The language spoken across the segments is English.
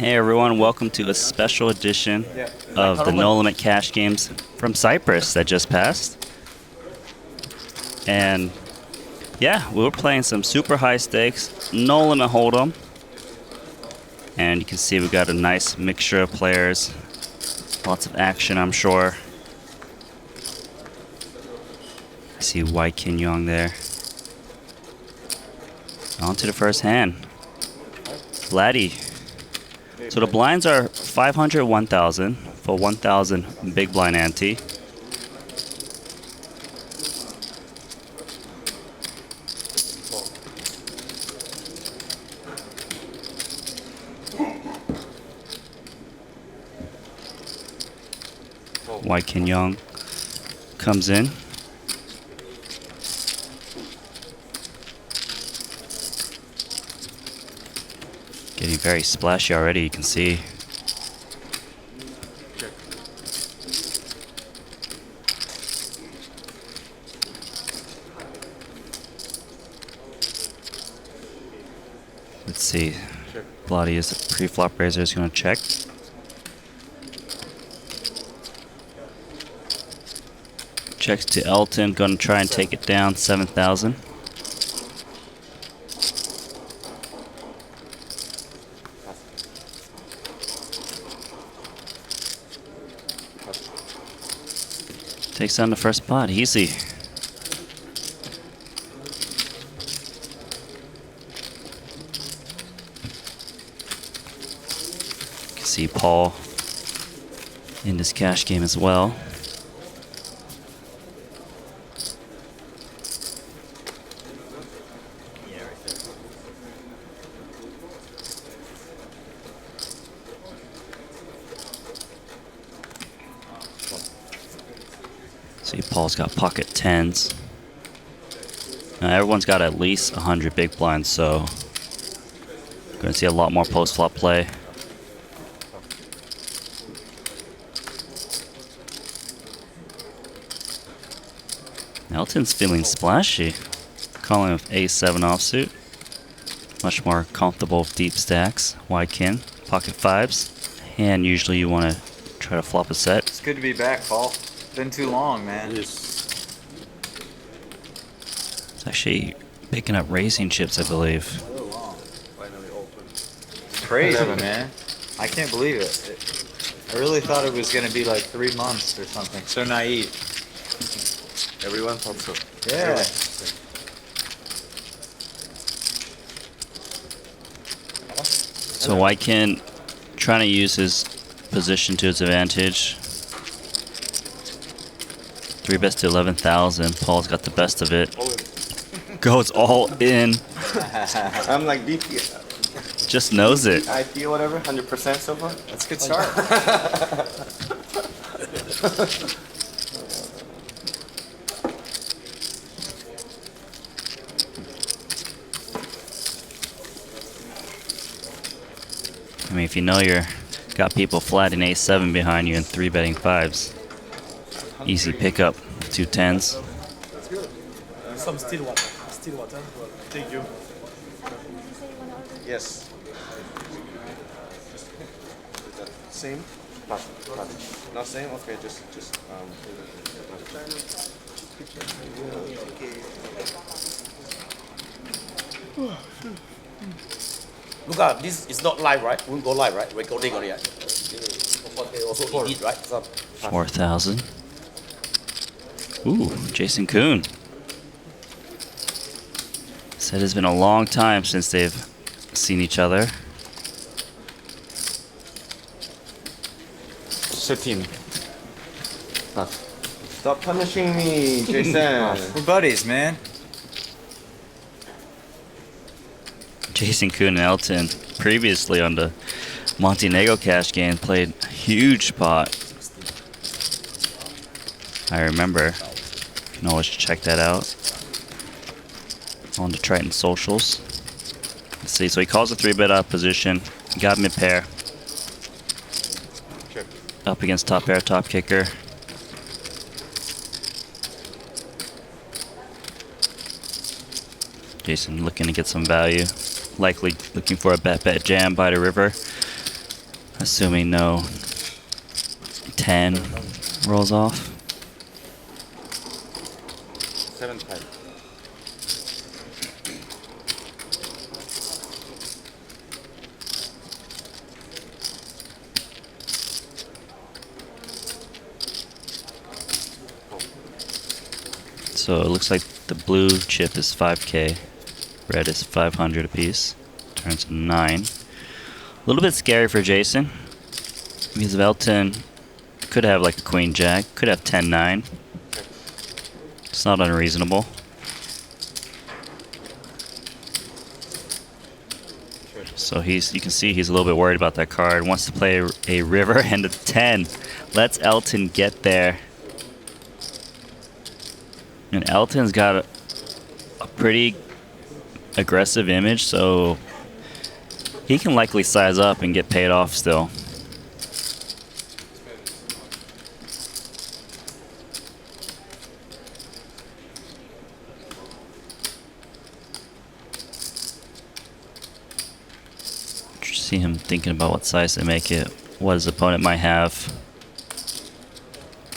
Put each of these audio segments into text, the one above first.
Hey everyone, welcome to a special edition of the No Limit Cash Games from Cyprus that just passed. And yeah, we were playing some super high stakes, no limit hold'em. And you can see we got a nice mixture of players, lots of action I'm sure. I see Wai Kin Yong there. On to the first hand. Vladi. So the blinds are 500, 1,000 for 1,000 big blind ante. Wai Kin Yong comes in. Getting very splashy already, you can see. Let's see. Vladi is a pre-flop raiser, is going to check. Checks to Elton, going to try and take it down, 7,000. Takes down the first pot, easy. You can see Paul in this cash game as well. See, Paul's got pocket tens. Now everyone's got at least 100 big blinds, so we're going to see a lot more post-flop play. Elton's feeling splashy. Calling with A7 offsuit. Much more comfortable with deep stacks. Wai Kin, pocket fives. And usually you want to try to flop a set. It's good to be back, Paul. Been too long, man. It's actually picking up racing chips, I believe. It's crazy, man. I can't believe it. I really thought it was going to be like 3 months or something. So naive. Everyone thought so. Yeah. So Wai Kin trying to use his position to his advantage. 3-bets to 11,000. Paul's got the best of it. Goes all in. I'm like BP. Just knows it. I feel whatever, 100% so far. That's a good start. I mean, if you know you're got people flat in A7 behind you and 3-betting fives. Easy pickup, 2 tens. Some still water. Still water. Thank you. Yes. Same? Pass. Not same? Okay, just Look at this is not live, right? We'll go live, right? Recording on it. Also edit, right? 4,000. Ooh, Jason Koon. Said it's been a long time since they've seen each other. 13. Stop punishing me, Jason. We're buddies, man. Jason Koon and Elton previously on the Montenegro cash game played a huge pot. I remember. You can always check that out on the Triton socials. Let's see, so he calls a 3-bet out position. Got mid pair. Up against top pair, top kicker. Jason looking to get some value. Likely looking for a bet jam by the river. Assuming no 10 rolls off. 7-5. So it looks like the blue chip is 5k, red is 500 apiece. Turns 9. A little bit scary for Jason, because if Elton could have like a queen jack, could have 10-9. It's not unreasonable. So you can see he's a little bit worried about that card. Wants to play a river and a 10. Let's Elton get there. And Elton's got a pretty aggressive image, so he can likely size up and get paid off still. See him thinking about what size to make it. What his opponent might have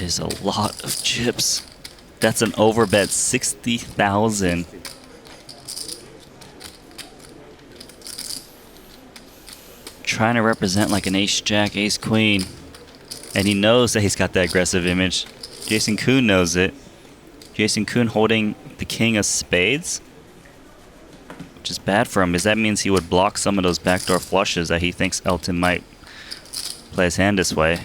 is a lot of chips. That's an overbet, 60,000. Trying to represent like an ace-jack, ace-queen. And he knows that he's got that aggressive image. Jason Koon knows it. Jason Koon holding the king of spades. Which is bad for him, because that means he would block some of those backdoor flushes that he thinks Elton might play his hand this way.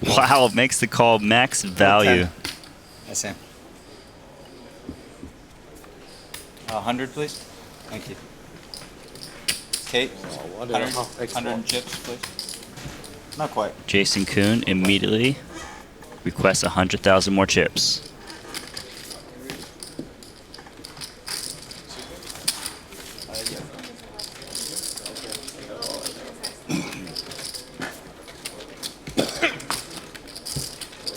Wow, makes the call max value. I see. 100, please. Thank you. Kate, 100 chips, please. Not quite. Jason Koon immediately requests 100,000 more chips.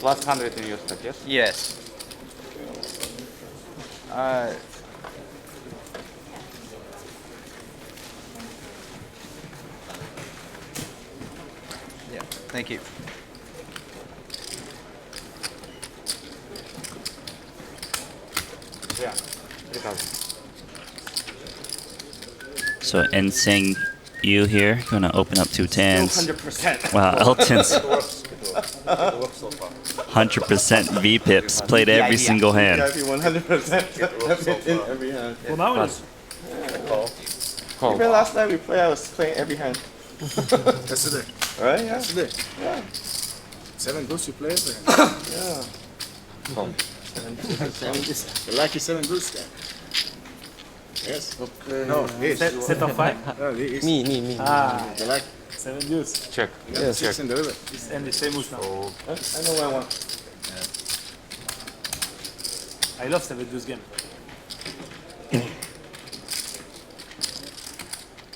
Last 100 in your stack, yes? Yes. Yeah, thank you. Yeah, 3,000. So Tsang Ewe here, gonna open up two tens. 100%. Wow, Elton's It works so far. 100% V pips, played every single hand. Yeah, 100%. In every hand. Well, now it's Call. even last night we played, I was playing every hand. Yesterday. Right? Yeah. Yesterday. Yeah. 7 goes to play every hand. Yeah. The lucky 7 goes guy. Yes. Okay. No, yes. Set of 5? No, he is. Me. The lucky. 7 deuce. Check. Yes. 6 in the river. And the same moves now. I know what I want. I love 7 deuce game.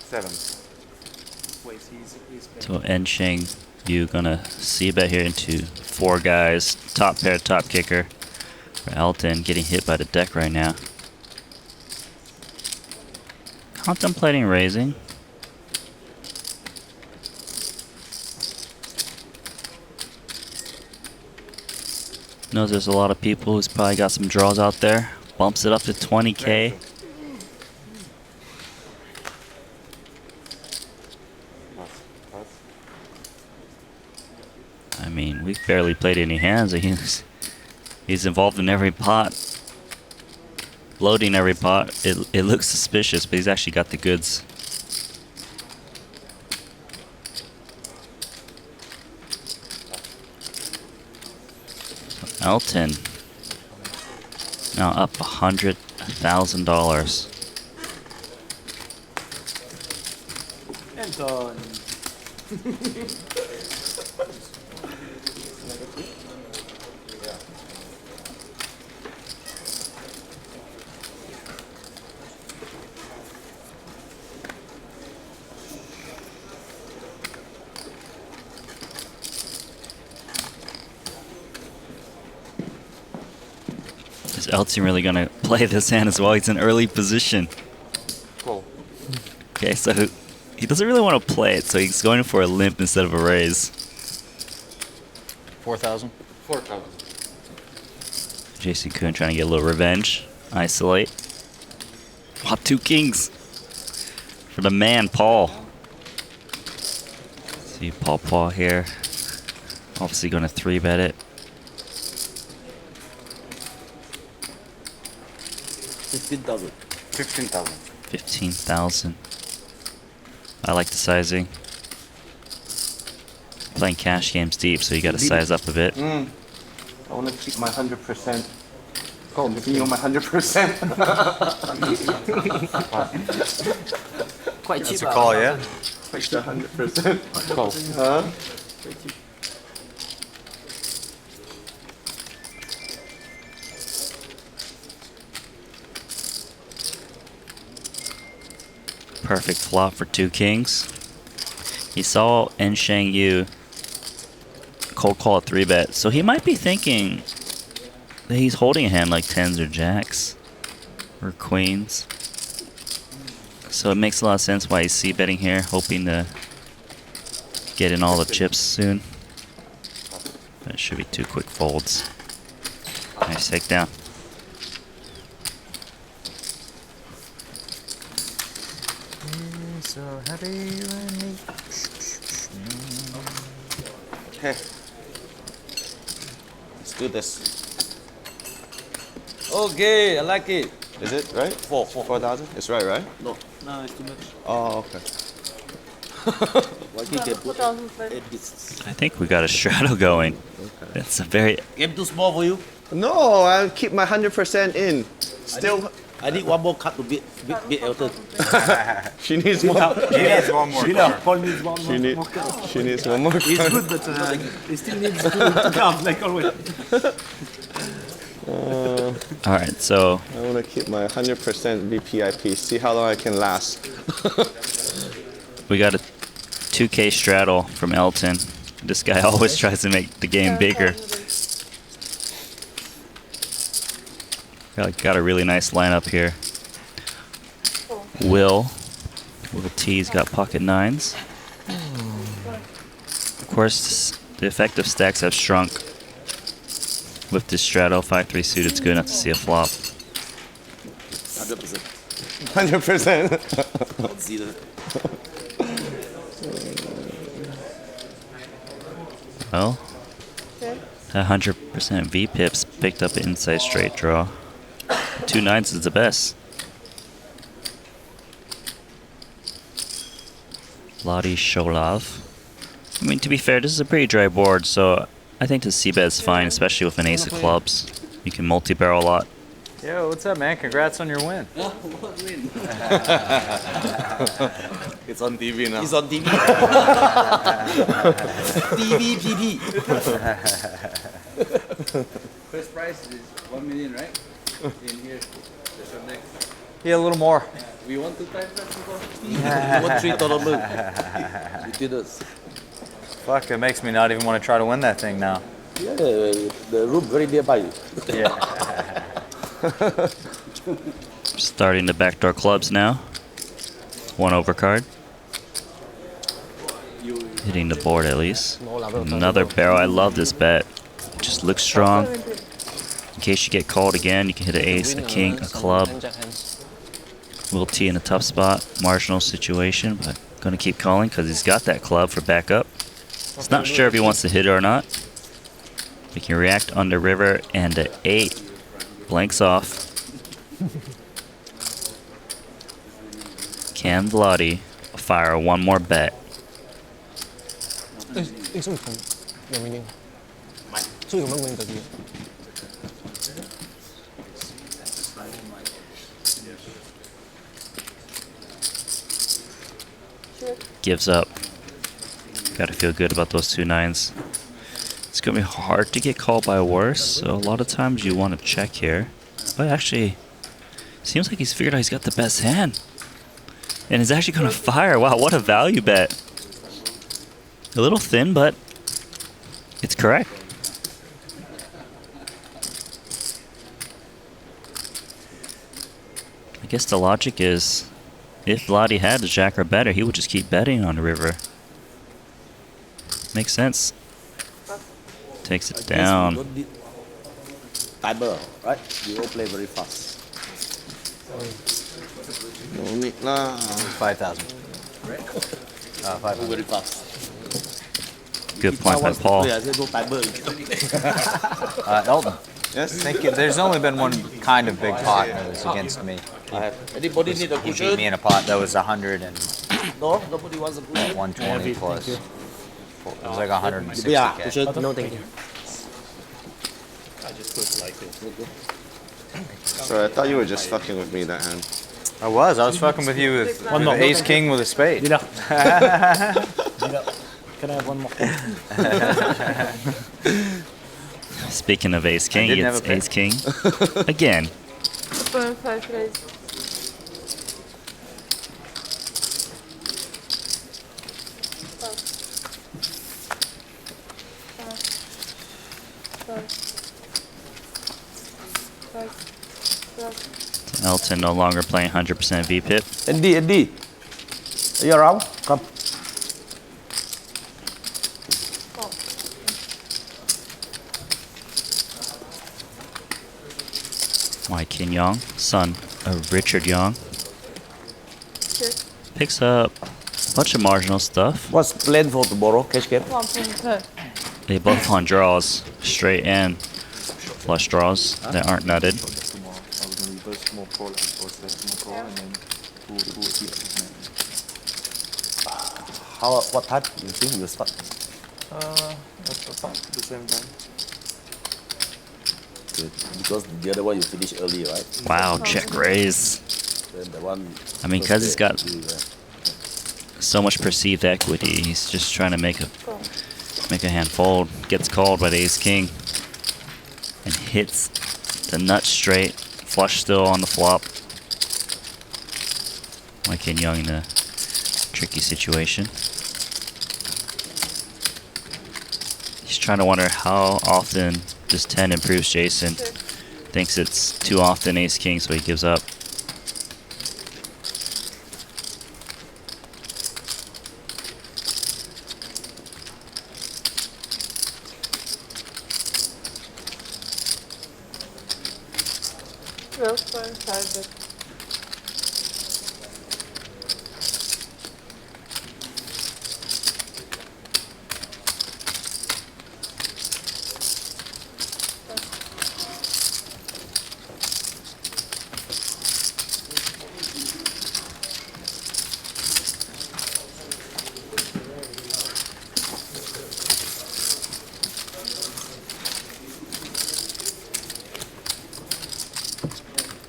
7. Wait, he's So Tsang Ewe gonna see bet here into 4 guys, top pair, top kicker. For Elton getting hit by the deck right now. Contemplating raising. Knows there's a lot of people who's probably got some draws out there. Bumps it up to 20k. I mean, we've barely played any hands. He's involved in every pot. Loading every pot. It looks suspicious, but he's actually got the goods. Elton now up $100,000. Elton. Is Elton really gonna play this hand as well? He's in early position. Call. Okay, so He doesn't really want to play it, so he's going for a limp instead of a raise. 4,000. 4,000. Jason Koon trying to get a little revenge. Isolate. Wow, 2 kings. For the man, Paul. See Paul here. Obviously going to 3-bet it. 15,000. 15,000. 15,000. I like the sizing. Playing cash games deep, so you got to size up a bit. I want to keep my 100%. Oh, giving you my 100%. Quite cheap. That's a call, yeah? Like the 100%. Call. Huh? Perfect flop for 2 kings. He saw Shang Yu cold call a 3-bet, so he might be thinking that he's holding a hand like 10s or jacks or queens. So it makes a lot of sense why he's c-betting here, hoping to get in all the chips soon. That should be 2 quick folds. Nice takedown. So happy when he... Okay. Let's do this. Okay, I like it. Is it right? 4,000? It's right? No, it's too much. Oh, okay. Why can't get put 8 bits? I think we got a straddle going. It's a very... Game too small for you. No, I'll keep my 100% in. Still, I need one more cut to beat Elton. she needs more. He needs one more card. Paul needs one She, need, more card. she needs one more. He's good, but he still needs to count, like always. Alright, so I want to keep my 100% VPIP. See how long I can last. we got a 2K straddle from Elton. This guy always tries to make the game bigger. Got a really nice lineup here. Will T's got pocket 9s. Of course, the effective stacks have shrunk. With this straddle, 5-3 suited, it's good enough to see a flop. 100%. 100%. Don't see that. Well, that 100% V pips picked up an inside straight draw. 2 9s is the best. Vladi Chaoulov. I mean, to be fair, this is a pretty dry board, so I think the c-bet is fine, especially with an ace of clubs. You can multi-barrel a lot. Yo, what's up, man? Congrats on your win. It's on TV now. He's on TV. TVPP. First prize is 1 million, right? In here, there's your next. Yeah, a little more. We want 2 times that before? You want 3 tournament. You did us. Fuck, it makes me not even want to try to win that thing now. Yeah, the room very nearby you. Yeah. Starting the backdoor clubs now. 1 overcard. Hitting the board at least. Another barrel. I love this bet. Just looks strong. In case you get called again, you can hit an ace, a king, a club. Will T in a tough spot. Marginal situation, but gonna keep calling because he's got that club for backup. He's not sure if he wants to hit it or not. We can react under river and the 8 blanks off. Can Vladi fire 1 more bet? Gives up. Gotta feel good about those 2 9s. It's gonna be hard to get called by worse, so a lot of times you want to check here. But actually, seems like he's figured out he's got the best hand. And he's actually gonna fire. Wow, what a value bet. A little thin, but it's correct. I guess the logic is If Vladi had the jack or better, he would just keep betting on the river. Makes sense. Takes it down. Timer, right? You all play very fast. No need lah. 5,000. 500. Very fast. Good point by Paul. I said no timer. Elton. Yes. Thank you. There's only been one kind of big pot that was against me. Anybody need a He beat cushion? me in a pot that was 100 and No, nobody wants a cushion. 120 plus. It was like 160. Yeah, cushion. No, thank you. Sorry, I thought you were just fucking with me that hand. I was fucking with you with ace king with a spade. Can I have one more? Speaking of ace king, didn't it's have a pick. ace king again. 5 raise. Elton no longer playing 100% VPIP. Andy, are you around? Come. Wai Kin Yong, son of Richard Yong, Sure. picks up a bunch of marginal stuff. What's plan for tomorrow? Cash game? 1.2. They both on draws, straight and flush draws that aren't nutted. What time you think you start? The same time. Good. Because the other one you finish early, right? Wow, check raise. Then the one. I mean, because he's got so much perceived equity, he's just trying to make a hand fold. Gets called by the ace king and hits the nut straight. Flush still on the flop. Wai Kin Yong in a tricky situation. He's trying to wonder how often this 10 improves Jason. Thinks it's too often ace king, so he gives up. $12.5.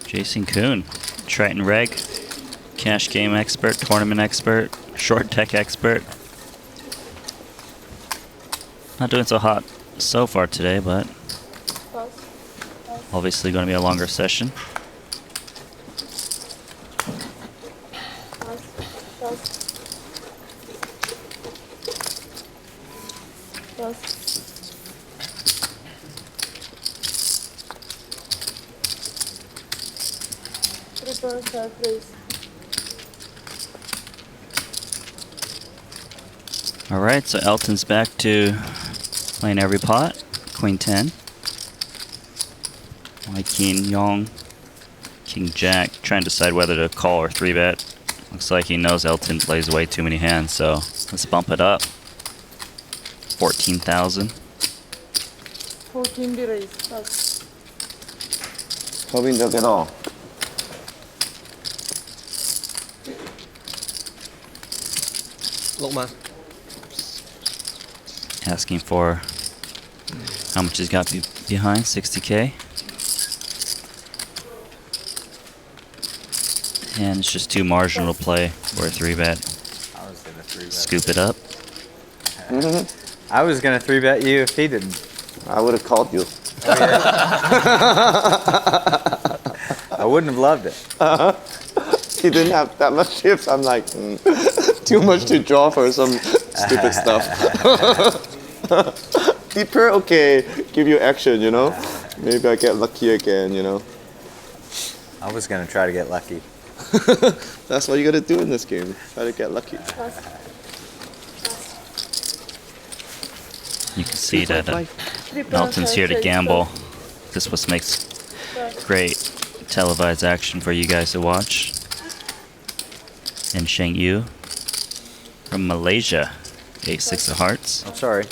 Jason Koon, Triton Reg, cash game expert, tournament expert, short tech expert. Not doing so hot so far today, but obviously going to be a longer session. All right, so Elton's back to playing every pot. Queen 10. Wai Kin Yong, King Jack, trying to decide whether to call or 3-bet. Looks like he knows Elton plays way too many hands, so let's bump it up. 14,000. 14 raise. Hoping to get all. Asking for how much he's got behind, 60K. And it's just too marginal to play for a 3-bet. I was gonna 3-bet. Scoop it up. I was gonna 3-bet you if he didn't. I would have called you. I wouldn't have loved it. He didn't have that much chips. I'm like, too much to draw for some stupid stuff. Deeper, okay, give you action, you know? Maybe I get lucky again, you know? I was gonna try to get lucky. That's what you gotta do in this game. Try to get lucky. You can see that Triple Elton's here to five, gamble. This what makes great televised action for you guys to watch. And Sheng Yu from Malaysia, ace-6 of hearts. I'm sorry.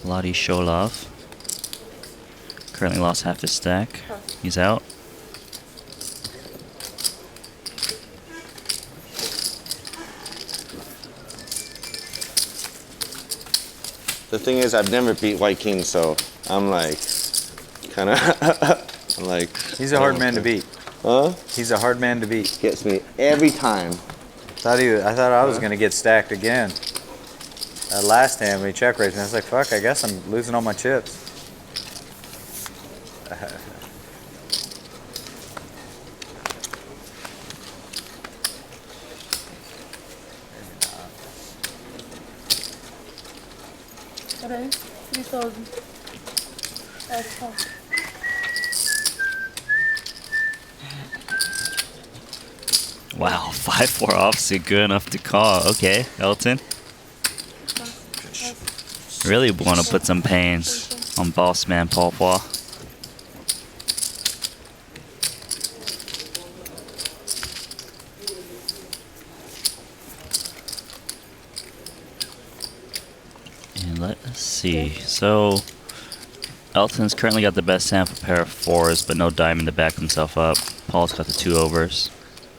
Vladi Chaoulov currently lost half his stack. He's out. The thing is, I've never beat Wai Kin, so I'm like, kind of, I'm like. He's a hard man to beat. Huh? He's a hard man to beat. Gets me every time. I thought I was gonna get stacked again. That last hand when he check raised me, I was like, fuck, I guess I'm losing all my chips. Right? 3,000. That's fine. Wow, 5-4 offsuit, good enough to call. Okay, Elton. Really want to put some pains on boss man Phua. And let's see. So Elton's currently got the best hand for pair of 4s, but no diamond to back himself up. Paul's got the 2 overs.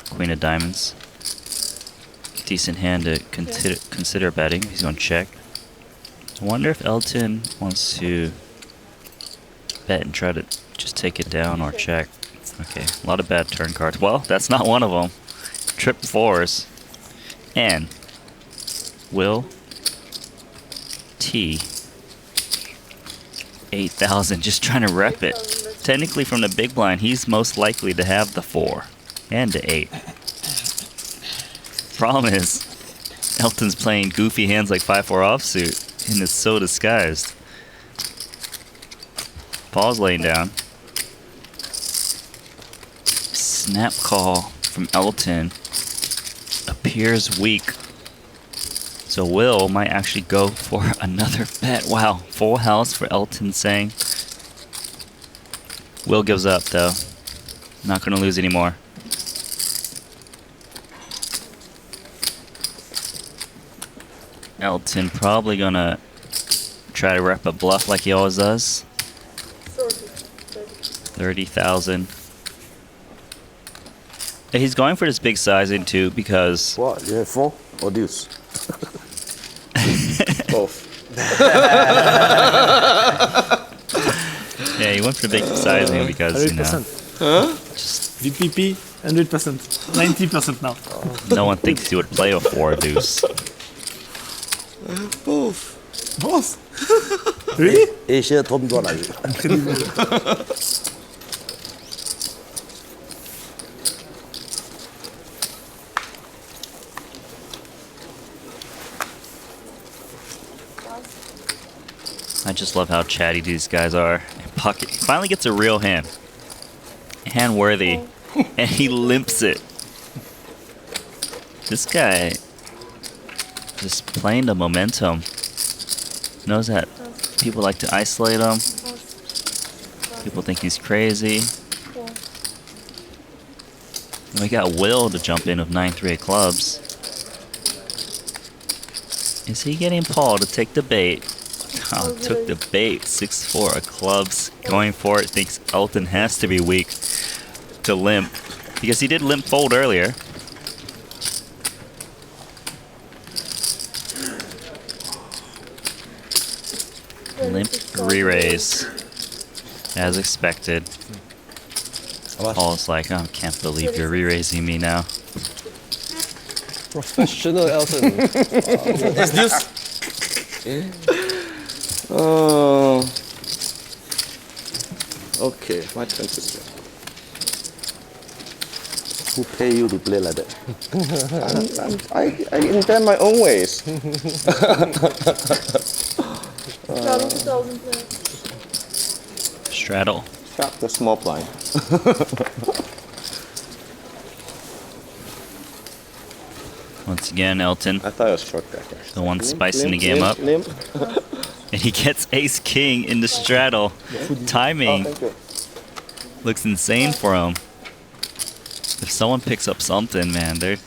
Queen of diamonds. Decent hand to consider betting. He's going to check. I wonder if Elton wants to bet and try to just take it down or check. Okay, a lot of bad turn cards. Well, that's not one of them. Trip 4s. And Will T 8,000, just trying to rep it. Technically from the big blind, he's most likely to have the 4 and the 8. Problem is, Elton's playing goofy hands like 5-4 offsuit and is so disguised. Paul's laying down. Snap call from Elton appears weak. So Will might actually go for another bet. Wow, full house for Elton Tsang. Will gives up though. Not gonna lose anymore. Elton probably gonna try to rep a bluff like he always does. 30,000. He's going for this big sizing too because What? You have 4 or deuce? Both. yeah, he went for the big sizing because you know 100%. VPP, 100%. 90% now. no one thinks he would play a 4 deuce. Both. Both? Really? Asia top dollar. I just love how chatty these guys are. Pocket finally gets a real hand. Hand worthy. And he limps it. This guy just playing the momentum. Knows that people like to isolate him. People think he's crazy. And we got Will to jump in with 9-3 of clubs. Is he getting Paul to take the bait? Oh, took the bait. 6-4 of clubs. Going for it. Thinks Elton has to be weak to limp. Because he did limp fold earlier. Limp re-raise. As expected. Paul's like, oh, I can't believe you're re-raising me now. Professional Elton. Is this? Oh. Okay, my turn to spin. Who pay you to play like that? I invent my own ways. straddle. Got the small blind. Once again, Elton, I thought it was short stack. Actually. the one spicing the game up. Limp. And he gets ace king in the straddle. Timing Thank you. looks insane for him. If someone picks up something, man, they're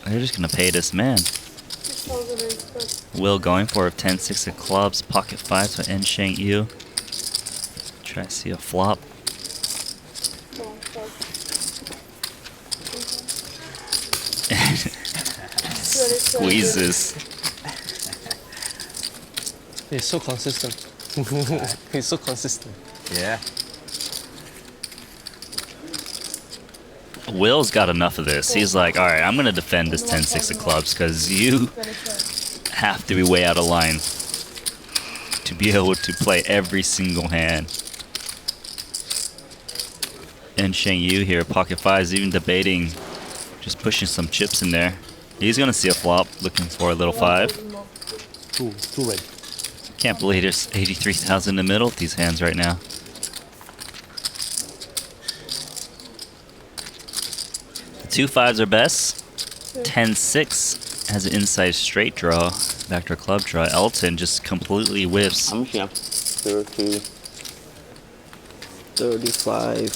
just gonna pay this man. 6,000 ace first. Will going for a 10-6 of clubs, pocket fives for Shang Yu. Try to see a flop. Come on, five. Squeezes. He's so consistent. He's so consistent. Yeah. Will's got enough of this. He's like, all right, I'm gonna defend this 10-6 of clubs because you have to be way out of line to be able to play every single hand. And Shang Yu here, pocket fives, even debating, just pushing some chips in there. He's gonna see a flop, looking for a little five. Two red. Can't believe there's 83,000 in the middle of these hands right now. The 2 fives are best. 10-6 has an inside straight draw, backdoor club draw. Elton just completely whiffs. How much you have? 30, 35,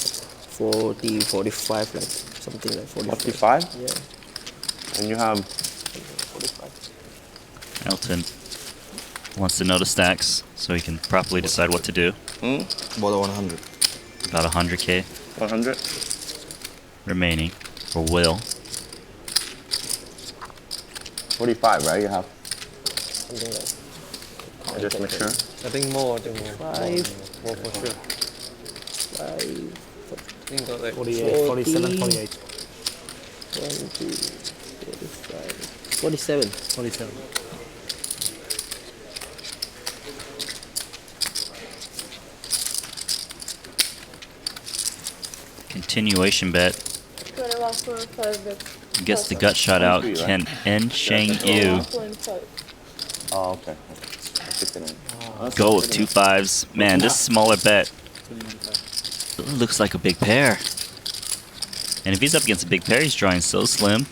40, 45, like something like 45. 45? Yeah. And you have 45. Elton wants to know the stacks so he can properly decide what to do. About 100. About 100k 100? remaining for Will. 45, right? You have. Something like I just make sure. I think more. More for sure. 5, I think got like 48, 47, 48. 20, 45, 47. 47. Continuation bet. 21 for 5 bet. Gets the gut shot out. Can Shang Yu 1.5. Oh, okay. I'll keep it in. go with 2 fives? Man, this smaller bet looks like a big pair. And if he's up against a big pair, he's drawing so slim.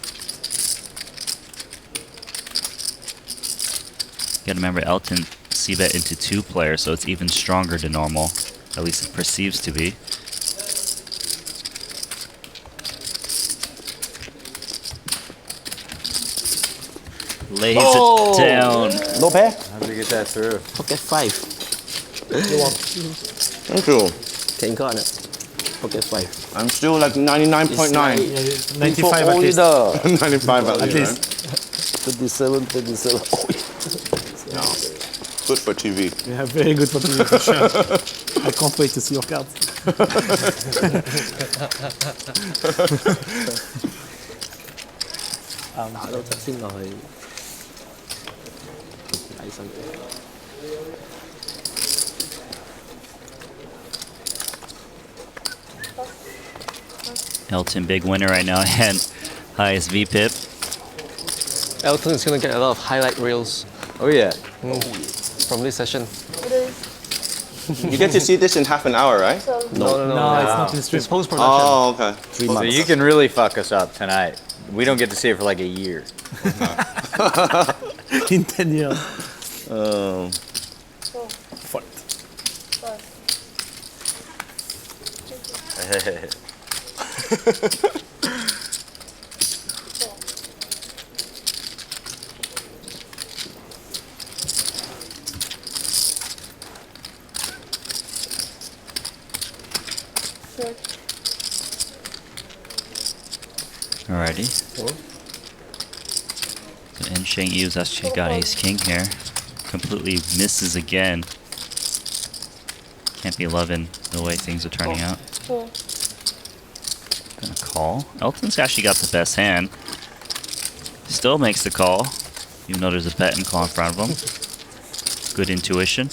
Gotta remember, Elton c-bet into 2 players, so it's even stronger than normal. At least it perceives to be. Lays it down. No pair? How'd you get that through? Pocket 5. Thank you. Can got it. Pocket 5. I'm still like 99.9. 95 at least. 95 at least. least. 37, 37. Oh, No. Good for TV. Yeah, very good for TV for sure. I can't wait to see your cards. Đâu thật xin rồi. Lại xong. Elton, big winner right now, and highest VPIP. Elton is gonna get a lot of highlight reels Oh yeah. from this session. It is You get to see this in half an hour, right? so No, it's not in stream. It's post production. Oh, okay. 3 So months. you can really fuck us up tonight. We don't get to see it for like a year. In 10 years. 4, Fault. 5. Alrighty. And Shang Yu's actually got ace king here. Completely misses again. Can't be loving the way things are turning out. 4. Gonna call. Elton's actually got the best hand. Still makes the call, even though there's a bet and call in front of him. Good intuition.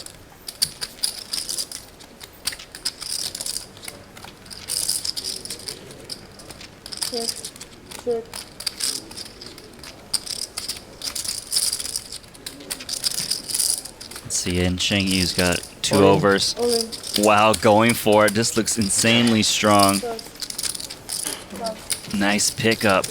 Yes. 6. Let's see, and Shang Yu's got Two All in. overs. All in. Wow, going for it. This looks insanely strong. Plus. Plus. Nice pickup.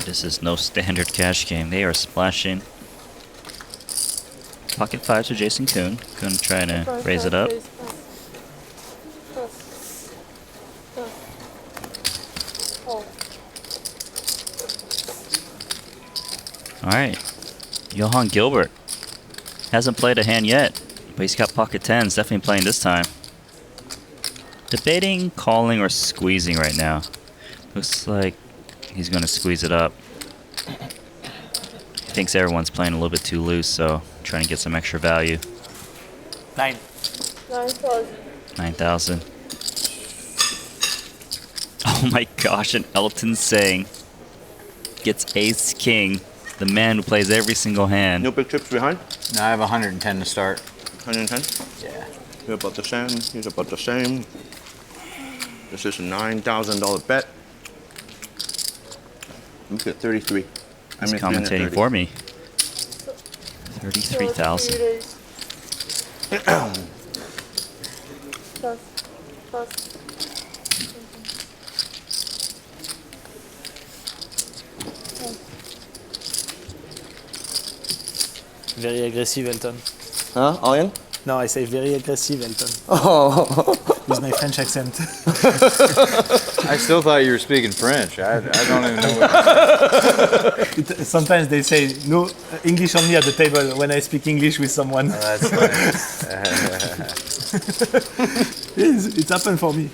This is no standard cash game. They are splashing. Pocket fives for Jason Koon. Koon trying to Plus, raise it plus, up. raise, plus. Plus. Plus. Oh. Alright. Johan Guilbert. Hasn't played a hand yet, but he's got pocket tens. Definitely playing this time. Debating calling or squeezing right now. Looks like he's going to squeeze it up. Thinks everyone's playing a little bit too loose, so trying to get some extra value. 9. 9,000. 9,000. Oh my gosh, and Elton Tsang gets ace king. The man who plays every single hand. No big chips behind? No, I have 110 to start. 110? Yeah. You're about the same. He's about the same. This is a $9,000 bet. Look at 33. He's commentating for me. 33,000. Plus. Plus. Very aggressive, Elton. Huh? All in? No, I say very aggressive, Elton. Oh. With my French accent. I still thought you were speaking French. I don't even know what. Sometimes they say no English only at the table when I speak English with someone. Oh, that's funny. It's happened for me.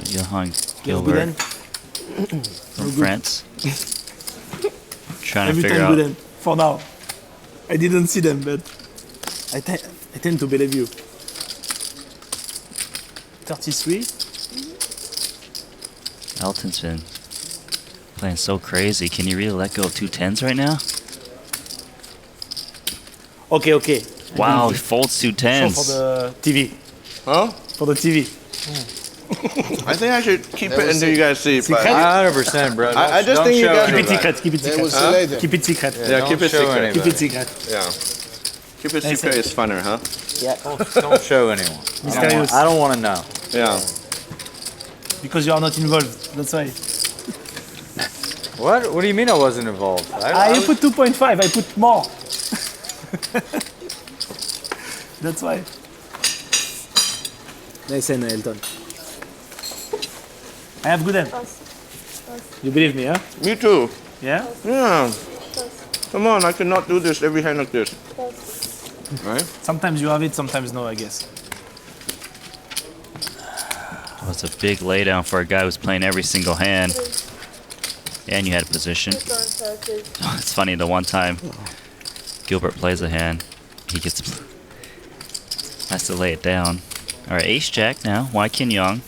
Johan You're good Gilbert end? from France. Trying to Every figure time out. good end. For now. I didn't see them, but I tend to believe you. 33? Elton's been playing so crazy. Can you really let go of two tens right now? Okay, okay. Wow, he folds two So tens. for the TV. Huh? For the TV. I think I should keep it until you guys see. But 100%, bro. I just Don't think you show guys- Keep it anybody. secret, keep it They will secret. see later. Keep it secret. yeah, Don't keep it show secret. anybody. Keep it secret. Yeah. Keep it Nice. secret is funner, huh? Don't show anyone. Mysterious. I don't want to know. Yeah. Because you are not involved. That's why. What? What do you mean I wasn't involved? I put 2.5, I put more. That's why. Nice hand, Elton. I have good hand. Plus. You believe me, huh? Me too. Yeah? Yeah. Plus. Come on, I cannot do this every hand like this. Plus. Right? Sometimes you have it, sometimes no, I guess. Well, it's a big laydown for a guy who's playing every single hand. And you had position. 2.5. It's funny, the one time Gilbert plays a hand, he has to lay it down. Alright, ace jack now. Wai Kin Yong.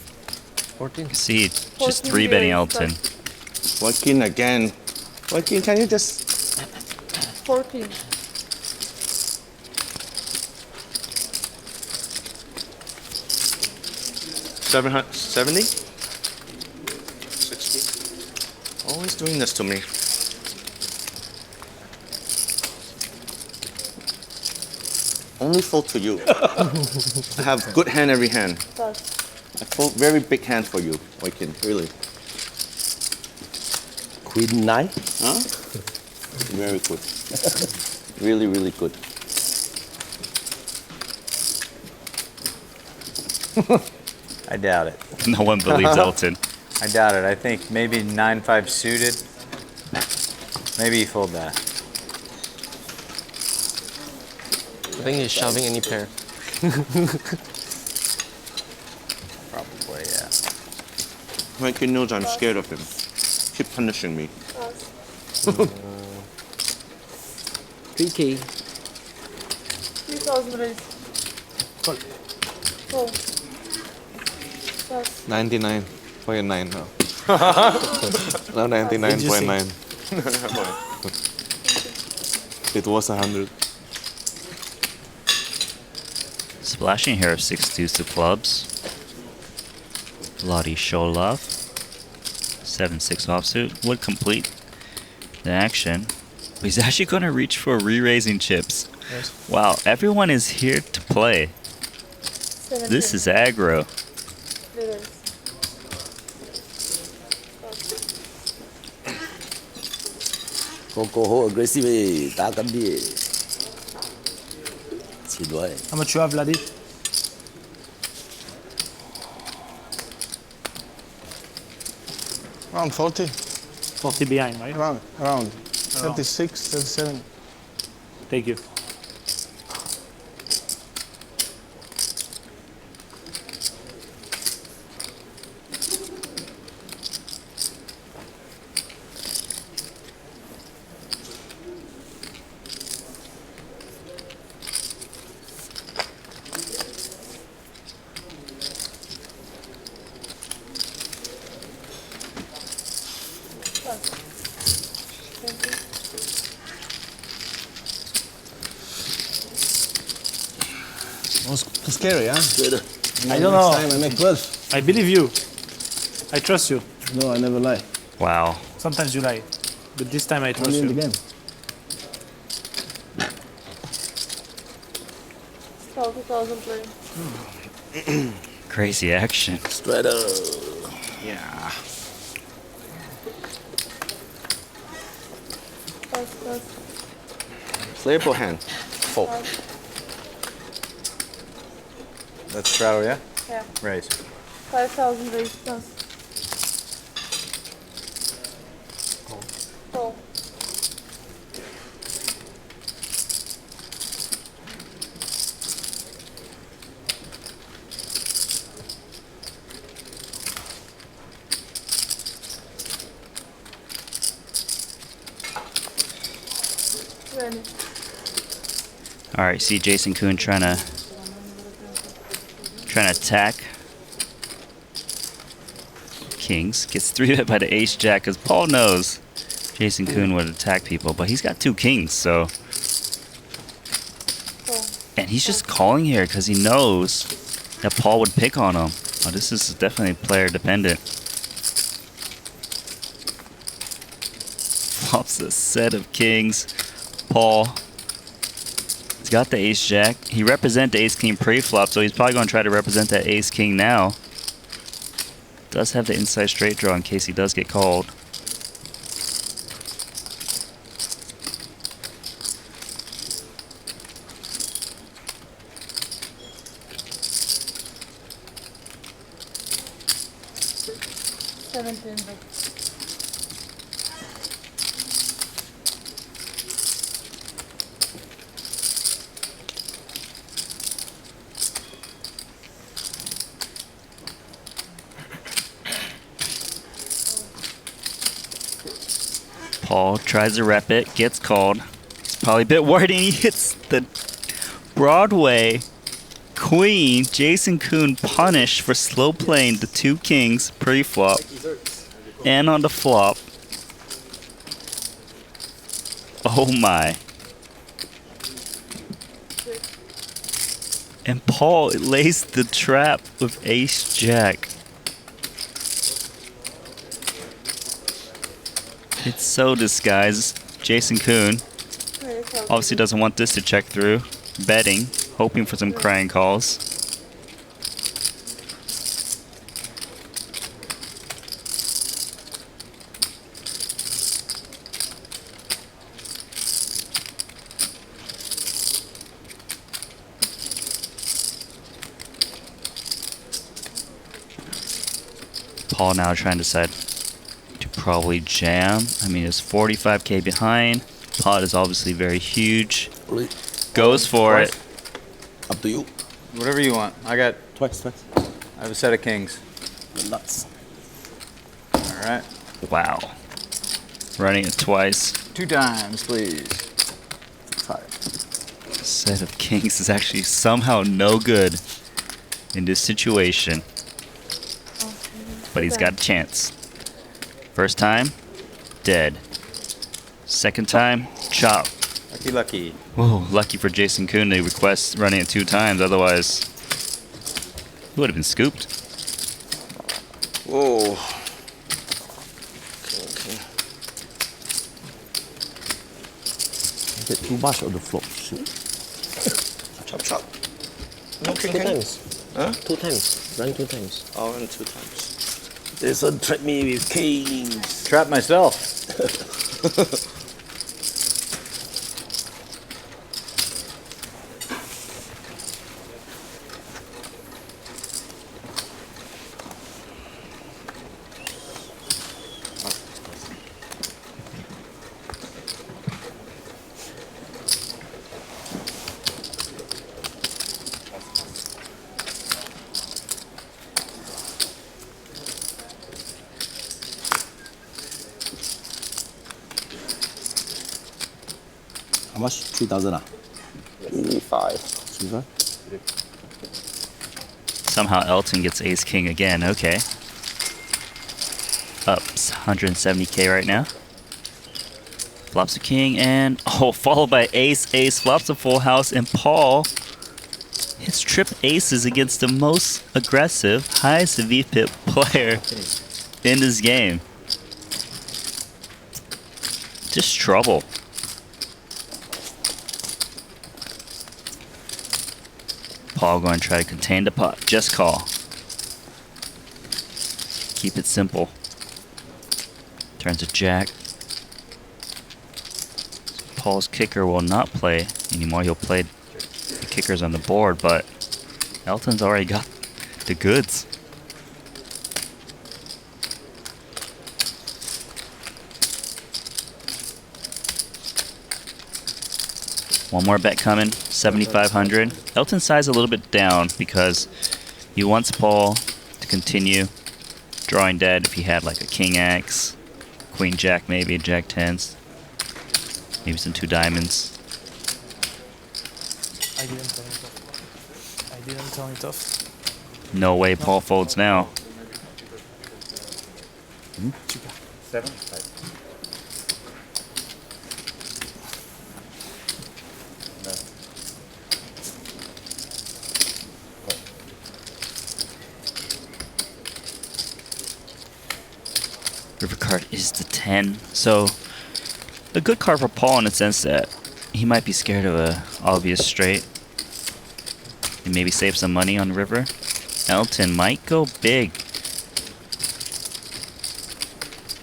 14. See, just 14 three betting years, Elton. Joaquin again. Joaquin, can you just... 14. $770? 60? Always doing this to me. Only fold to you. I have good hand every hand. Plus. I fold very big hand for you, Joaquin, really. Queen 9. Huh? Very good. Really, really good. I doubt it. No one believes Elton. I doubt it. I think maybe 9-5 suited. Maybe you fold that. I think he's shoving any pair. Probably, yeah. Joaquin knows I'm scared of him. Keep punishing me. Plus. 3K. 3,000 raise. Call. Call. Pass. 99.9 now. Now 99.9. It was 100. Splashing here of 6 deuce to clubs. Vladi Chaoulov. 7-6 offsuit would complete the action. But he's actually going to reach for re-raising chips. Yes. Wow, everyone is here to play. 17. This is aggro. 3 raise. Coco 好 aggressive 打緊啲前位。 How much you have, Vladi? Around 40. 40 behind, right? Around 36, 37. Thank you. It's scary, huh? I don't know. Next time I make 12. I believe you. I trust you. No, I never lie. Wow. Sometimes you lie. But this time I trust Only in you. the game. 12,000 play. Crazy action. Straight up. Yeah. Pass, pass. Flip or hand? Fold. Pass. That's straddle, yeah? Yeah. Raise. 5,000 raise. Pass. Call. Ready. All right, see Jason Koon trying to attack. Kings gets 3-bet by the ace jack because Paul knows Jason Koon would attack people, but he's got 2 kings, so. Call. And he's just calling here because he knows that Paul would pick on him. Oh, this is definitely player dependent. Flops a set of kings. Paul. He's got the ace jack. He represent the ace king pre-flop, so he's probably going to try to represent that ace king now. Does have the inside straight draw in case he does get called. $17. Paul tries to rep it, gets called. He's probably a bit worried, and he hits the Broadway queen. Jason Koon punished for slow playing the 2 kings pre-flop and on the flop. Oh my. And Paul lays the trap with ace jack. It's so disguised. Jason Koon obviously doesn't want this to check through. Betting, hoping for some crying calls. Paul now trying to decide to probably jam. I mean, it's 45k behind. Pot is obviously very huge. Goes for it. Up to you. Whatever you want. I got. Twice. I have a set of kings. Nuts. All right. Wow. Running it twice. 2 times, please. 5. Set of kings is actually somehow no good in this situation. But he's got a chance. First time, dead. Second time, chop. Lucky, lucky. Whoa, lucky for Jason Koon to request running it 2 times, otherwise he would have been scooped. Whoa. Is it too much of the flop? Chop, chop. No king, 2 king. times. Huh? 2 times. Run 2 times. I'll run 2 times. Jason trap me with kings. Trap myself. How much? 3,000 ah? 5. Somehow Elton gets ace king again, okay. Up 170k right now. Flops a king and followed by ace, ace, flops a full house, and Paul hits trip aces against the most aggressive, highest VPIP player in this game. Just trouble. Paul going to try to contain the pot. Just call. Keep it simple. Turns to jack. Paul's kicker will not play anymore. He'll play the kickers on the board, but Elton's already got the goods. One more bet coming, 7,500. Elton's size a little bit down because he wants Paul to continue drawing dead if he had like a king X, queen jack maybe, jack tens, maybe some 2 diamonds. I didn't turn it off. I didn't turn it off. No way Paul folds now. 7. River card is the 10. So a good card for Paul in the sense that he might be scared of a obvious straight and maybe save some money on river. Elton might go big.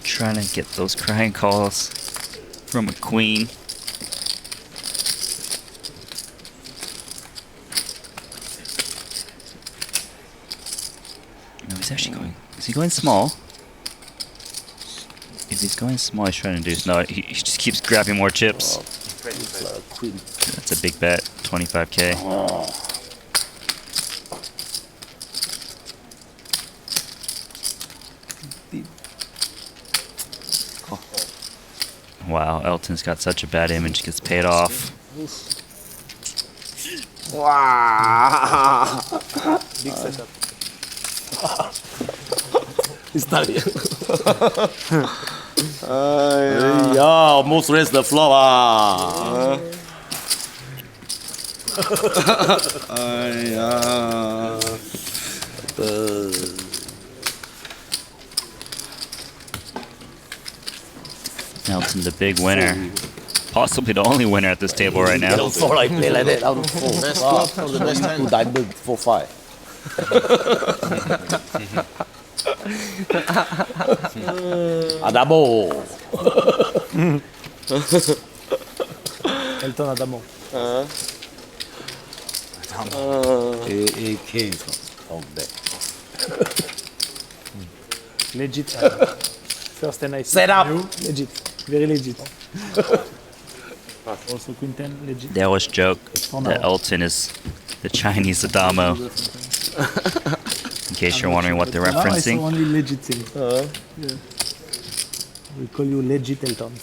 Trying to get those crying calls from a queen. No, he's actually going. Is he going small? If he's going small, he's trying to do. No, he just keeps grabbing more chips. Queen. That's a big bet, 25k. Wow, Elton's got such a bad image, gets paid off. Wow. Big setup. It's not here. Yeah. Yeah, almost raised the floor. Elton, the big winner. Possibly the only winner at this table right now. Don't fall like play like that. Out of 4. Best flop from the best hand. 2 diamond, 4, 5. Adamo. Elton Adamo. AK from there. Legit. First and I Set up. Legit. Very legit. Also Queen 10, legit. They always joke Oh, that no. Elton is the Chinese Adamo. In case you're wondering what they're Now I saw referencing. only legit things. Yeah. We call you legit Elton.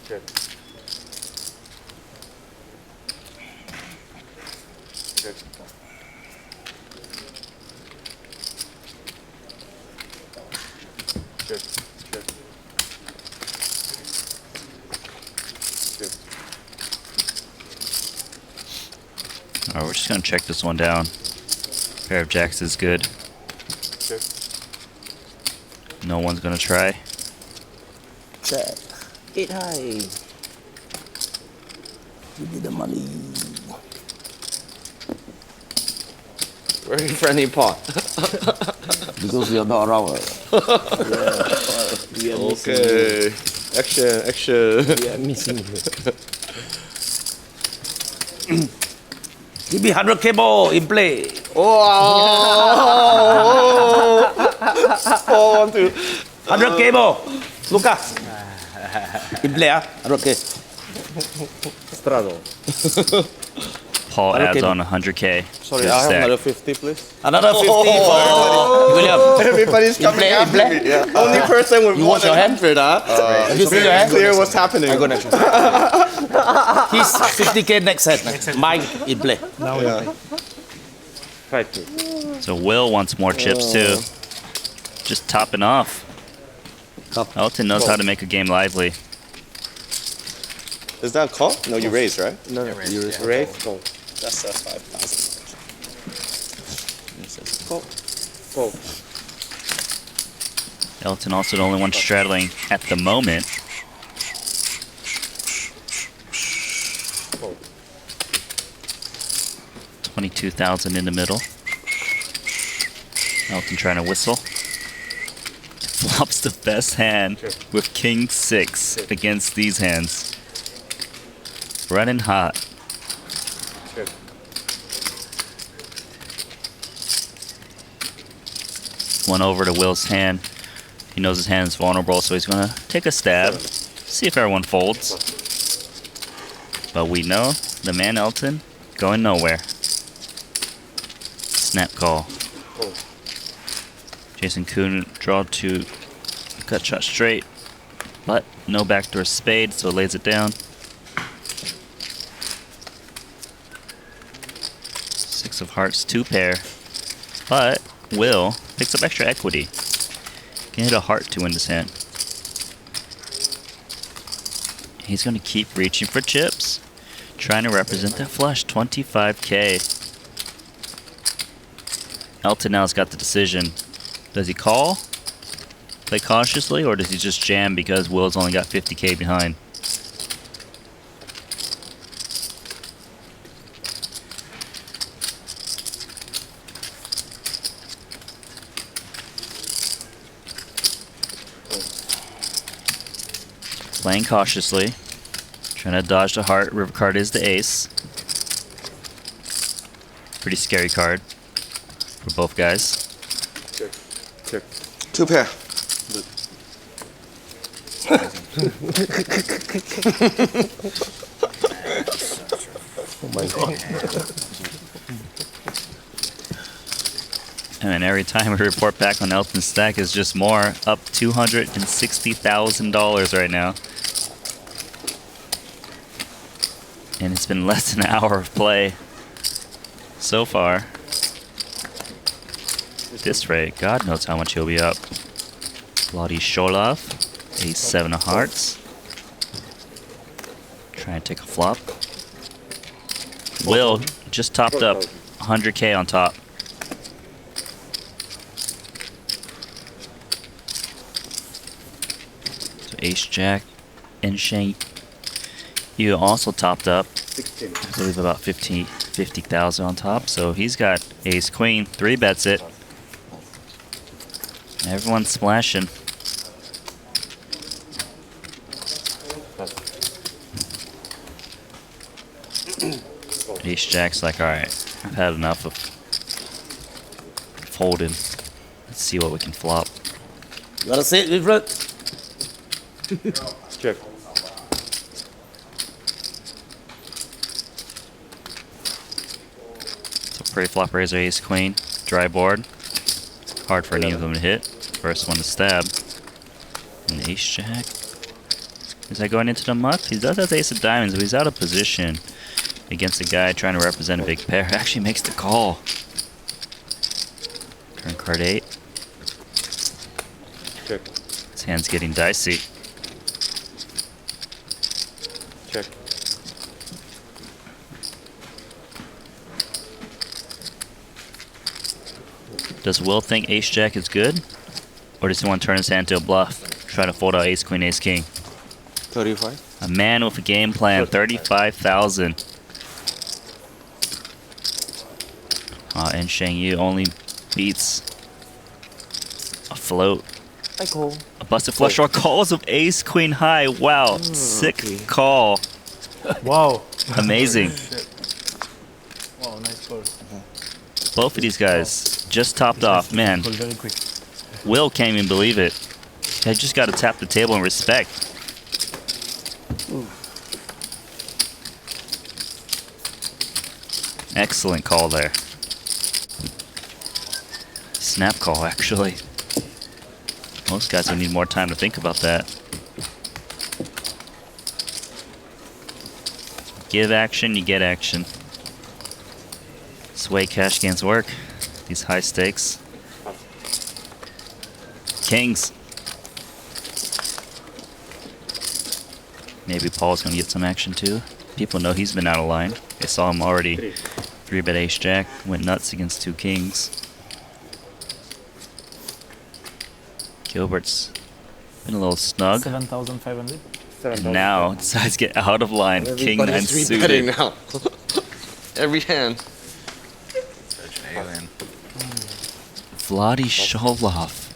Check. Check. Check. Check. Check. Alright, we're just gonna check this one down. Pair of jacks is good. Check. No one's gonna try. Check. 8 high. Give me the money. Very friendly pot. Because we are not around. Okay. Action, action. We are missing. Give me 100K ball in play. Oh, 4-1-2. 100K ball. Lucas. In play, 100K. Strado. Paul adds 100K. on 100K. Sorry, to I have stack. another 50, please. Another 50 for William. Everybody's coming play, after play? me. Only person with You more wash than your hand? 100, huh? Have you seen your hand? Clear what's happening. I'm gonna He's 50K next set. Mine in play. Now yeah. 5-2. So Will wants more chips too. Just topping off. Elton knows how to make a game lively. Is that a call? No, you raise, right? No, You raise? Call. that's 5,000. Call. Call. Elton also the only one straddling at the moment. Call. 22,000 in the middle. Elton trying to whistle. Flops the best hand with King 6 against these hands. Running hot. Check. One over to Will's hand. He knows his hand is vulnerable, so he's gonna take a stab. See if everyone folds. But we know the man Elton going nowhere. Snap call. Jason Koon draw to cut shot straight, but no backdoor spade, so lays it down. 6 of hearts, 2 pair, but Will picks up extra equity. Can hit a heart to win this hand. He's going to keep reaching for chips, trying to represent that flush. 25K. Elton now's got the decision. Does he call, play cautiously, or does he just jam because Will's only got 50K behind? Playing cautiously, trying to dodge the heart. River card is the ace. Pretty scary card for both guys. Check. Check. 2 pair. Oh my god. And every time we report back on Elton's stack is just more, up $260,000 right now. And it's been less than an hour of play so far. At this rate, God knows how much he'll be up. Vladi Chaoulov, ace 7 of hearts. Try and take a flop. Will just topped up 100K on top. So ace jack and Shane. You also topped up, I believe, about 50,000 on top. So he's got ace queen, 3 bets it. Everyone's splashing. Ace jack's like, alright, I've had enough of folding. Let's see what we can flop. You wanna say it, Wilfred? Check. So pre-flop raiser ace queen, dry board. Hard for any of them to hit. First one to stab. And ace jack. Is that going into the muff? He does have ace of diamonds, but he's out of position against a guy trying to represent a big pair. Actually makes the call. Turn card 8. Check. His hand's getting dicey. Check. Does Will think ace jack is good? Or does he want to turn his hand to a bluff? Try to fold out ace queen, ace king. 35. A man with a game plan, 35,000. And Shang Yu only beats a float. I call. A busted flush draw calls with ace queen high. Wow, sick call. Wow. Amazing. Wow, nice call. Both of these guys just topped off. Man, Call very quick. Will can't even believe it. I just got to tap the table and respect. Excellent call there. Snap call, actually. Most guys would need more time to think about that. Give action, you get action. This way cash gains work. These high stakes. Kings. Maybe Paul's gonna get some action too. People know he's been out of line. They saw him already 3-bet ace jack, went nuts against 2 kings. Gilbert's been a little snug. 7,500. And now decides to get out of line. King 9 Everybody's betting suited. now. Every hand. Such an alien. Vladi Chaoulov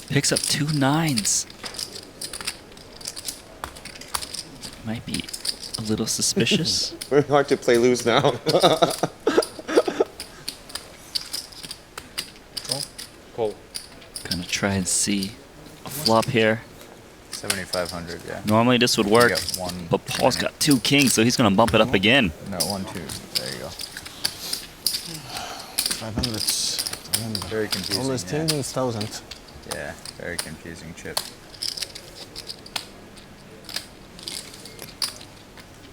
picks up 2 9s. Might be a little suspicious. Very hard to play loose now. Call. Gonna try and see a flop here. 7,500, yeah. Normally this would You work, got one but Paul's minute. got 2 kings, so he's gonna bump it up again. No, 1, 2. There you go. 500. Very confusing. Always yeah. thinking 1,000. Yeah, very confusing chip.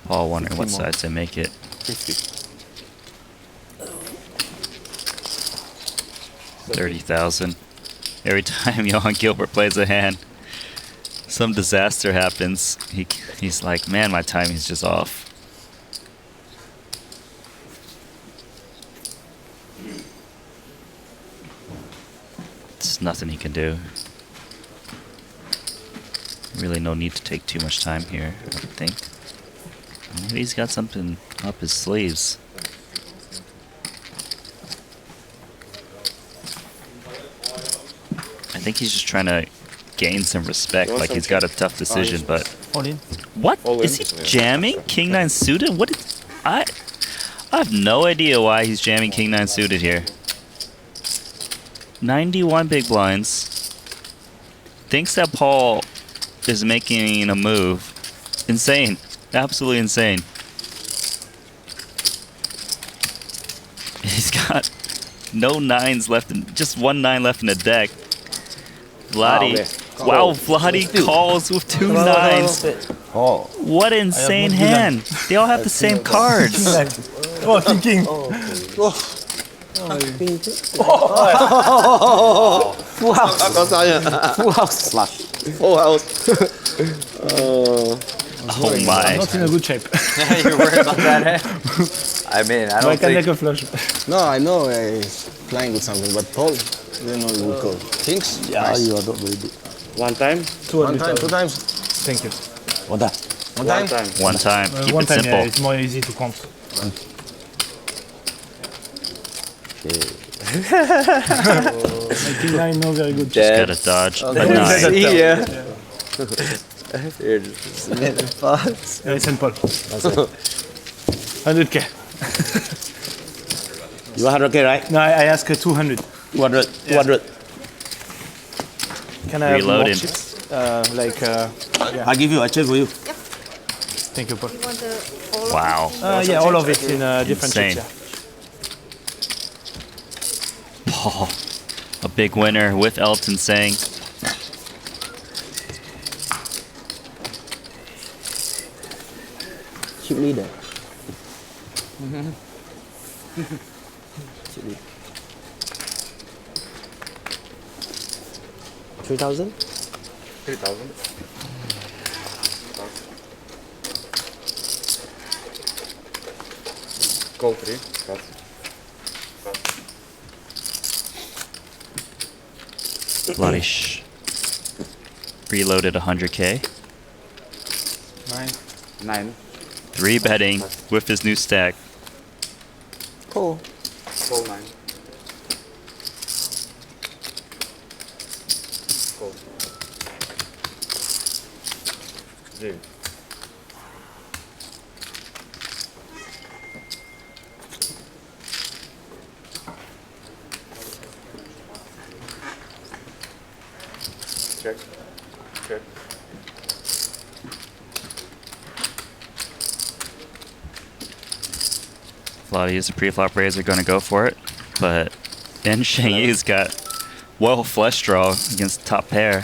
Paul wondering what 50 more. side to make it. 50. 30,000. Every time Johan Gilbert plays a hand, some disaster happens. He's like, man, my timing's just off. There's nothing he can do. Really no need to take too much time here, I don't think. Maybe he's got something up his sleeves. I think he's just trying to gain some respect, like he's got a tough decision, but... All in. What? All Is in. he jamming King 9 suited? What is... I have no idea why he's jamming King 9 suited here. 91 big blinds. Thinks that Paul is making a move. Insane. Absolutely insane. He's got no 9s left, just 1 9 left in the deck. Vladi. Wow, Vladi calls with 2 9s. Oh. What an insane hand. They all have the same cards. Oh, king. Full house. Flush. Full house. Oh my. Not in a good shape. You're worried about that, eh? I mean, I I don't can make think... a flush. No, I know he's playing with something, but Paul, you know, you will call. Kings? Yeah, nice. You are not very good. One time. 200. 2 times. Thank you. One time. One time? One time. Keep One it time, simple. yeah, it's more easy to count. King 9, no, very good. Just gotta dodge a Okay. 9. See ya. Very simple. 100k. You 100k, right? No, I ask 200. 200. 200. Can I have more Reloading. chips? Yeah. I give you, I check for you. Thank you, Paul. You want the all Wow. Yeah, all of it in different Insane. chips. Paul, a big winner with Elton Tsang. chip leader. Chip leader. 3,000? 3,000. Call 3. Pass. Vladi reloaded 100K. 9. 3 betting with his new stack. Cool. Call 9. Call. 0. Check. Check. Vladi's a pre-flop raiser going to go for it, but then Shang Yu's got well flush draw against top pair.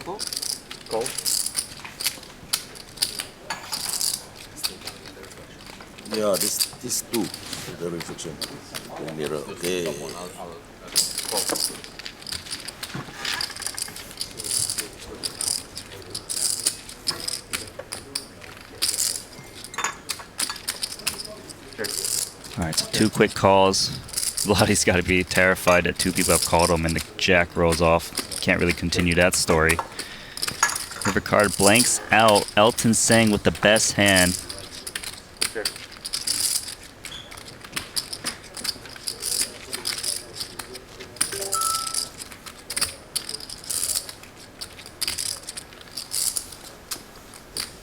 Call. Yeah, this two, the reflection. Mirror, okay. Alright, so 2 quick calls. Vladi's got to be terrified that 2 people have called him and the jack rolls off. Can't really continue that story. River card blanks out. Elton Tsang with the best hand. Check.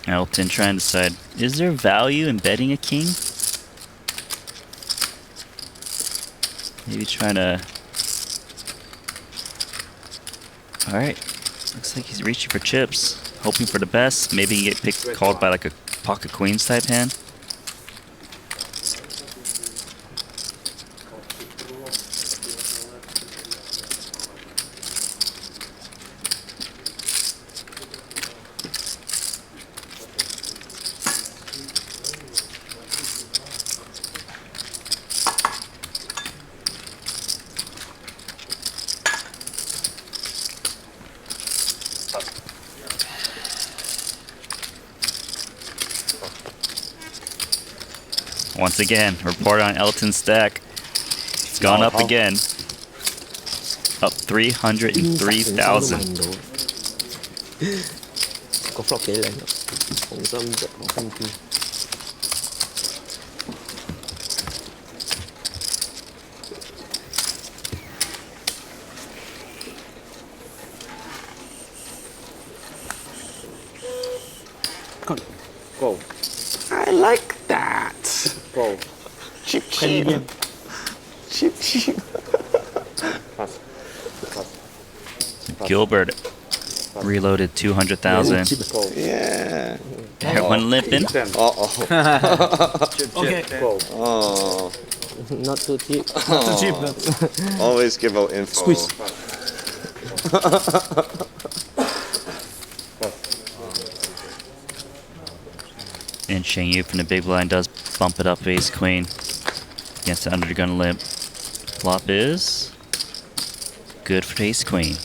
Elton trying to decide, is there value in betting a king? Maybe trying to... Alright. Looks like he's reaching for chips. Hoping for the best. Maybe he get picked, called by like a pocket queens type hand. Once again, report on Elton's stack. It's gone up again. Up 303,000. Có flop kế lên nữa. Không dâm giật không kia. Call. I like that. Call. Cheap, cheap. Cheap, cheap. Pass. Pass. Gilbert reloaded 200,000. Call. Yeah. Everyone limping. 10. Uh-oh. Chip, Okay. Call. Oh. Not too cheap. Too cheap, but Always give out info. squeeze. And Shang Yu from the big blind does bump it up ace queen against the undergun limp. Flop is good for ace queen.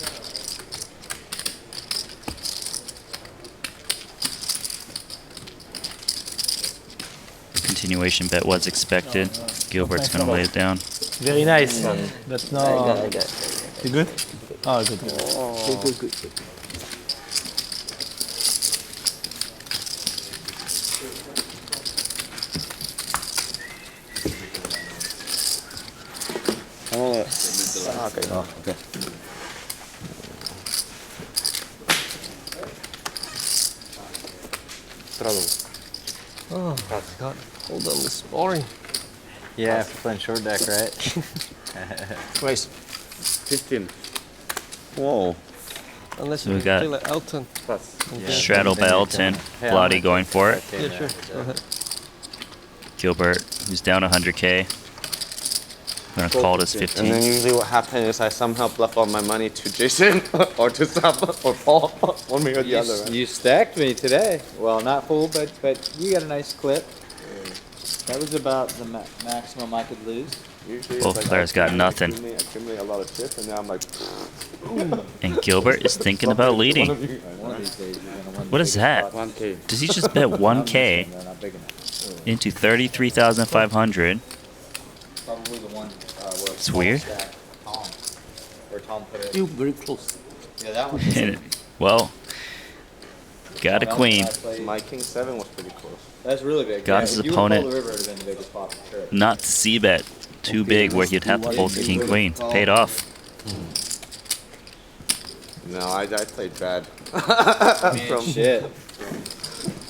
Continuation bet was expected. Gilbert's gonna lay it down. Very nice. But no. I got. You good? Oh, good. Good. Okay. Oh, okay. Trouble. Oh my god. Hold on, this is boring. Yeah, playing short deck, right? Raise. 15. Whoa. Unless So you we got- feel like Elton. Pass. Straddle by Elton. Yeah, Vladi going for it. Yeah, sure. Go ahead. Gilbert, who's down 100K. I'm gonna call this And 15. then usually what happens is I somehow bluff all my money to Jason or to Sam or Paul, one way or the other. Right? You stacked me today. Well, not full, but you got a nice clip. That was about the maximum I could lose. Usually Both it's players got nothing. Accumulate a lot of chips, and now I'm like, And Gilbert is thinking about leading. One of these days, you're gonna win. What is that? 1K. Does he just bet 1K They're not big enough. into 33,500? Probably the one where It's weird. Tom, where Tom put it. Still very close. Yeah, that one. And well, got a queen. My King 7 was pretty close. That's really big. Got his if you opponent. would pull the river, it would have been the biggest pot for sure. Not to see bet too big where he'd have to fold the king queen. Paid off. No, I played bad. Man, shit.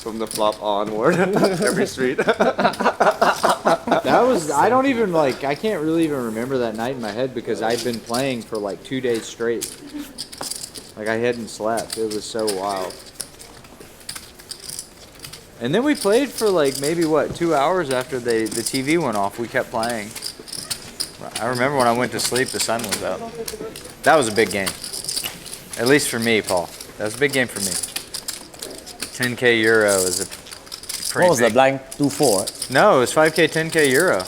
From the flop onward, every street. That was, I don't even like, I can't really even remember that night in my head because I'd been playing for like 2 days straight. Like I hadn't slept. It was so wild. And then we played for like maybe what, 2 hours after the TV went off. We kept playing. I remember when I went to sleep, the sun was out. That was a big game. At least for me, Paul. That was a big game for me. 10K euro is a pretty What was the big. blind 2-4? No, it was 5K, 10K euro.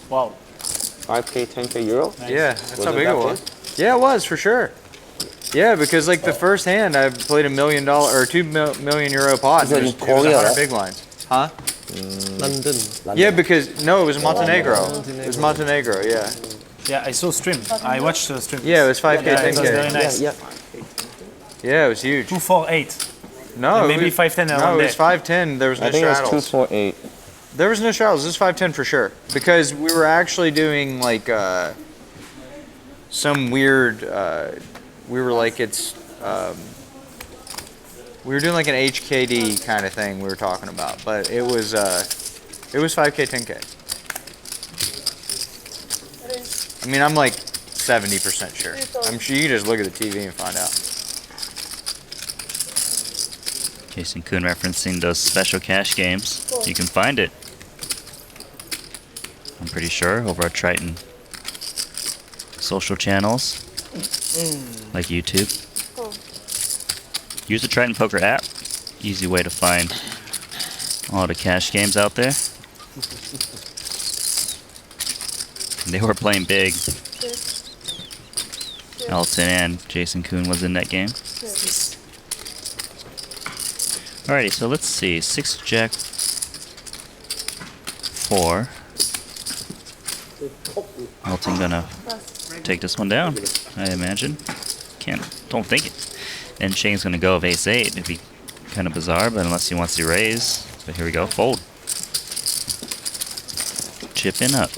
Wow. 5K, 10K euro? Yeah, that's Was how it big that it was. Yeah, it was for sure. Yeah, because like the first hand, I played $1 million or 2 million euro pot. Is it It in was 100 Korea, right? big lines. Huh? London. Yeah, because no, it was Montenegro. It was Montenegro. Yeah. Yeah, I saw stream. I watched the stream. Yeah, it was 5K, Yeah, it was very 10K. nice. Yeah, it was huge. 248. No, And it maybe was- 510 No, one it was day. 510. There was no I think it was straddles. 248. There was no straddles. This was 510 for sure. Because we were actually doing like some weird. We were like we were doing like an HKD kind of thing we were talking about, but it was 5K, 10K. I mean, I'm like 70% sure. I'm sure you can just look at the TV and find out. Jason Koon referencing those special cash games. You can find it. I'm pretty sure over our Triton social channels, like YouTube. Use the Triton Poker app. Easy way to find all the cash games out there. They were playing big. Elton and Jason Koon was in that game. Alrighty, so let's see. 6 Jack 4. Elton gonna take this one down, I imagine. Don't think it. And Shane's gonna go of Ace 8. It'd be kind of bizarre, but unless he wants to raise. But here we go, fold. Chipping up.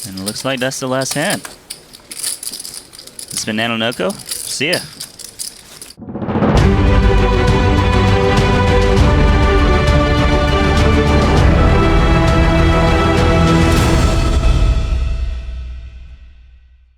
And it looks like that's the last hand. It's been Nanonoko. See ya.